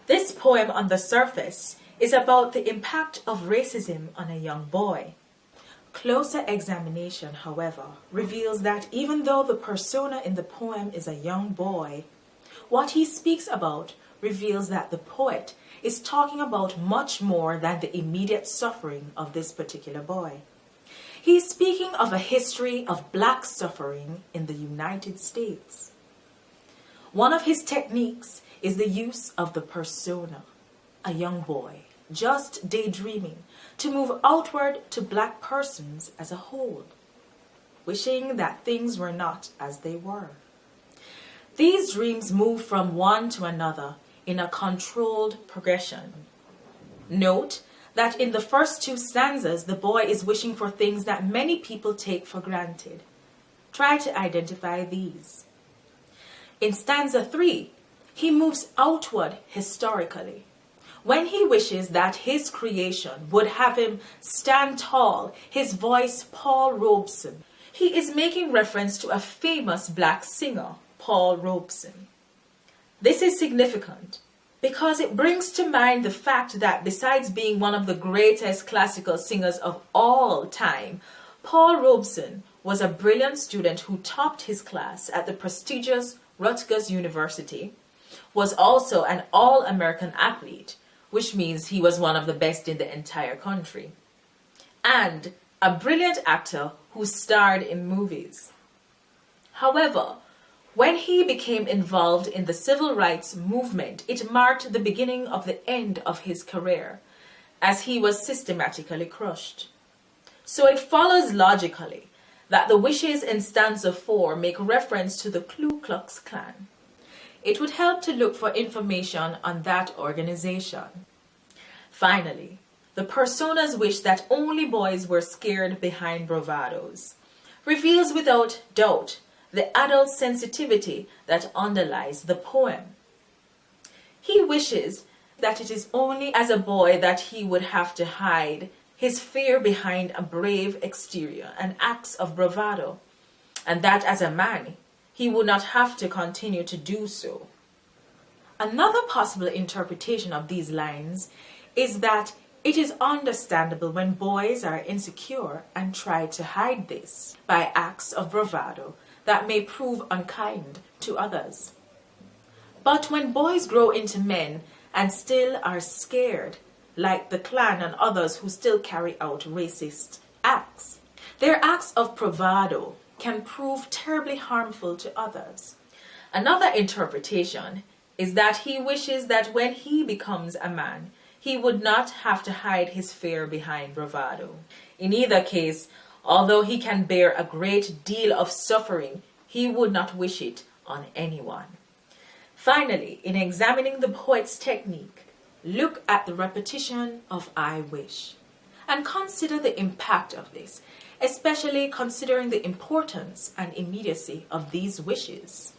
This poem on the surface is about the impact of racism on a young boy. Closer examination, however, reveals that even though the persona in the poem is a young boy, what he speaks about reveals that the poet is talking about much more than the immediate suffering of this particular boy. He is speaking of a history of black suffering in the United States. One of his techniques is the use of the persona, a young boy, just daydreaming, to move outward to black persons as a whole, wishing that things were not as they were. These dreams move from one to another in a controlled progression. Note that in the first two stanzas, the boy is wishing for things that many people take for granted. Try to identify these. In stanza 3, he moves outward historically. When he wishes that his creation would have him stand tall, his voice Paul Robeson, he is making reference to a famous black singer, Paul Robeson. This is significant because it brings to mind the fact that besides being one of the greatest classical singers of all time, Paul Robeson was a brilliant student who topped his class at the prestigious Rutgers University, was also an all-American athlete, which means he was one of the best in the entire country, and a brilliant actor who starred in movies. However, when he became involved in the civil rights movement, it marked the beginning of the end of his career, as he was systematically crushed. So it follows logically that the wishes in stanza 4 make reference to the Ku Klux Klan. It would help to look for information on that organization. Finally, the persona's wish that only boys were scared behind bravados reveals without doubt the adult sensitivity that underlies the poem. He wishes that it is only as a boy that he would have to hide his fear behind a brave exterior and acts of bravado, and that as a man he would not have to continue to do so. Another possible interpretation of these lines is that it is understandable when boys are insecure and try to hide this by acts of bravado that may prove unkind to others. But when boys grow into men and still are scared, like the Klan and others who still carry out racist acts, their acts of bravado can prove terribly harmful to others. Another interpretation is that he wishes that when he becomes a man, he would not have to hide his fear behind bravado. In either case, although he can bear a great deal of suffering, he would not wish it on anyone. Finally, in examining the poet's technique, look at the repetition of I wish and consider the impact of this, especially considering the importance and immediacy of these wishes.